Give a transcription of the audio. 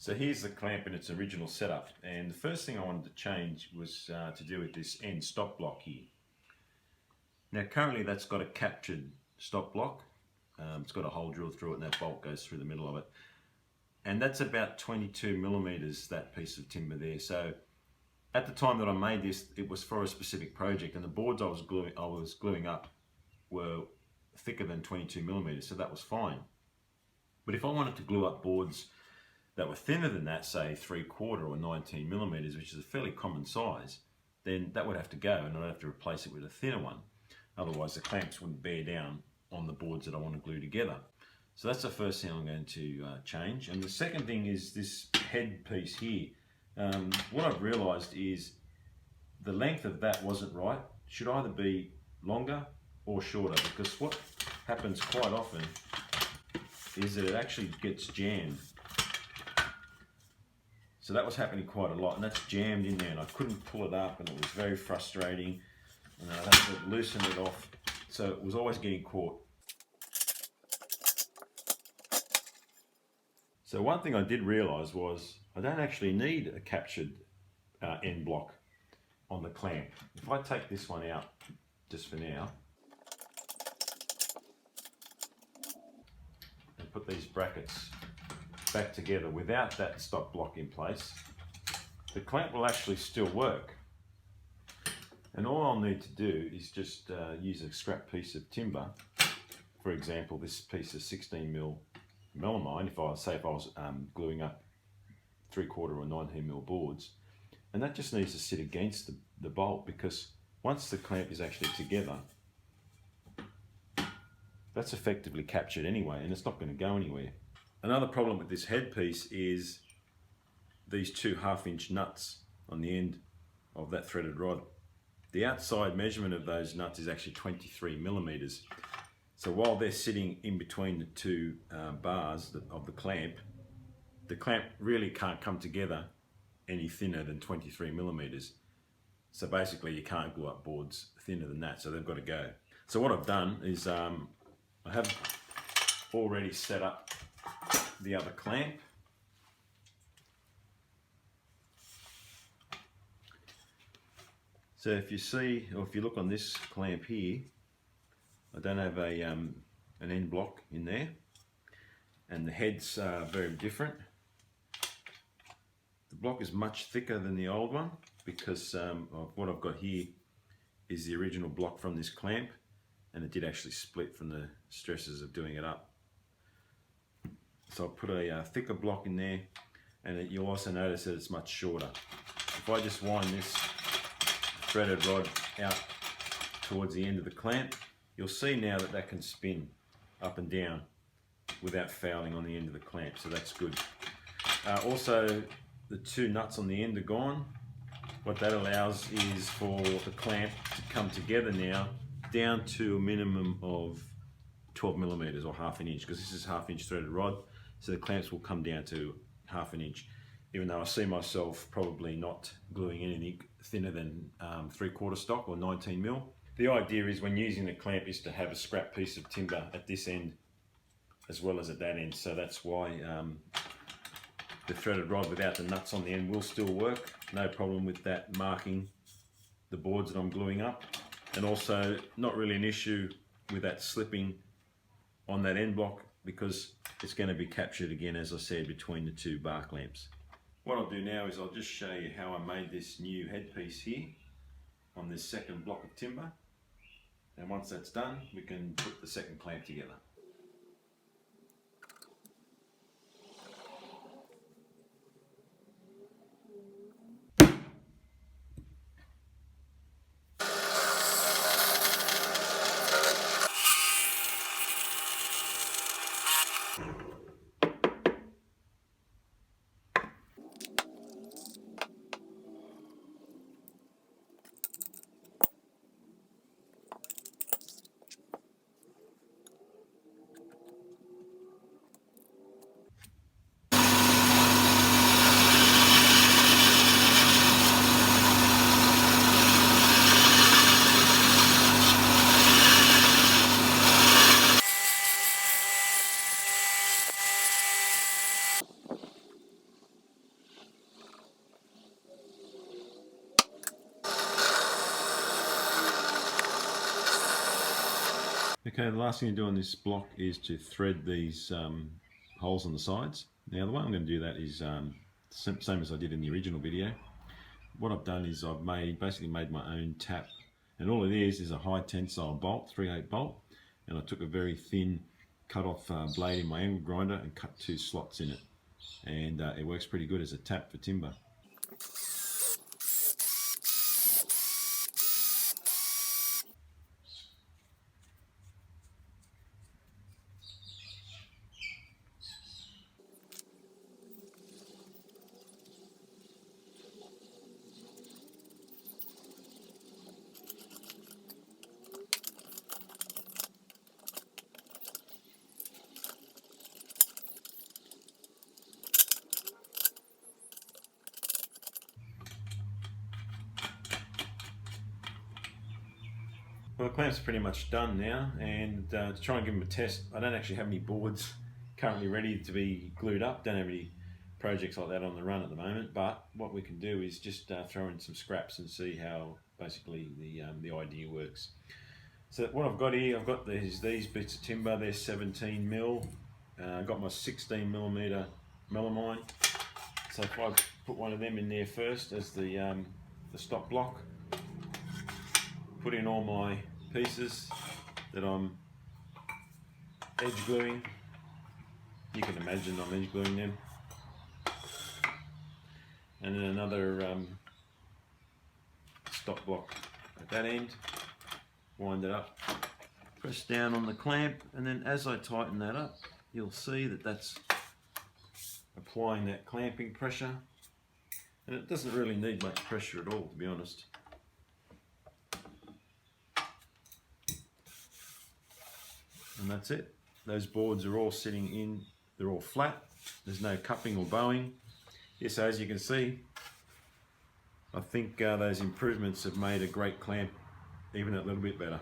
So here's the clamp in its original setup, and the first thing I wanted to change was to do with this end stop block here. Now currently that's got a captured stop block. It's got a hole drilled through it and that bolt goes through the middle of it. And that's about 22 millimeters, that piece of timber there. So at the time that I made this, it was for a specific project, and the boards I was gluing up were thicker than 22 millimeters, so that was fine. But if I wanted to glue up boards that were thinner than that, say 3/4 or 19 millimeters, which is a fairly common size, then that would have to go and I'd have to replace it with a thinner one. Otherwise the clamps wouldn't bear down on the boards that I want to glue together. So that's the first thing I'm going to change. And the second thing is this head piece here. What I've realized is the length of that wasn't right. It should either be longer or shorter, because what happens quite often is that it actually gets jammed. So that was happening quite a lot, and that's jammed in there, and I couldn't pull it up, and it was very frustrating, and I had to loosen it off, so it was always getting caught. So one thing I did realise was I don't actually need a captured end block on the clamp. If I take this one out just for now and put these brackets back together without that stop block in place, the clamp will actually still work. And all I'll need to do is just use a scrap piece of timber. For example, this piece of 16mm melamine, if I was gluing up 3/4 or 19mm boards, and that just needs to sit against the bolt, because once the clamp is actually together, that's effectively captured anyway, and it's not going to go anywhere. Another problem with this headpiece is these two 1/2-inch nuts on the end of that threaded rod. The outside measurement of those nuts is actually 23 millimeters. So while they're sitting in between the two bars of the clamp really can't come together any thinner than 23 millimeters. So basically you can't glue up boards thinner than that, so they've got to go. So what I've done is I have already set up the other clamp. So if you see, or if you look on this clamp here, I don't have an end block in there, and the heads are very different. The block is much thicker than the old one, because what I've got here is the original block from this clamp, and it did actually split from the stresses of doing it up. So I'll put a thicker block in there, and you'll also notice that it's much shorter. If I just wind this threaded rod out towards the end of the clamp, you'll see now that that can spin up and down without fouling on the end of the clamp, so that's good. Also, the two nuts on the end are gone. What that allows is for the clamp to come together now down to a minimum of 12 millimeters or 1/2 inch, because this is 1/2 inch threaded rod, so the clamps will come down to 1/2 inch, even though I see myself probably not gluing anything thinner than 3/4 stock or 19mm. The idea is, when using the clamp, is to have a scrap piece of timber at this end as well as at that end, so that's why the threaded rod without the nuts on the end will still work. No problem with that marking the boards that I'm gluing up, and also not really an issue with that slipping on that end block, because it's going to be captured again, as I said, between the two bar clamps. What I'll do now is I'll just show you how I made this new headpiece here on this second block of timber, and once that's done we can put the second clamp together. Okay, the last thing to do on this block is to thread these holes on the sides. Now the way I'm going to do that is same as I did in the original video. What I've done is I've basically made my own tap, and all it is a high tensile bolt, 3/8 bolt, and I took a very thin cut off blade in my angle grinder and cut 2 slots in it, and it works pretty good as a tap for timber. Well, the clamp's pretty much done now, and to try and give them a test, I don't actually have any boards currently ready to be glued up. Don't have any projects like that on the run at the moment, but what we can do is just throw in some scraps and see how basically the idea works. So what I've got here, I've got these bits of timber. They're 17 mil. I've got my 16 millimeter melamine. So if I put one of them in there first as the stop block, put in all my pieces that I'm edge gluing. You can imagine I'm edge gluing them. And then another stop block at that end. Wind it up, press down on the clamp, and then as I tighten that up, you'll see that that's applying that clamping pressure. And it doesn't really need much pressure at all, to be honest. And that's it. Those boards are all sitting in, they're all flat. There's no cupping or bowing. Yes, as you can see, I think those improvements have made a great clamp even a little bit better.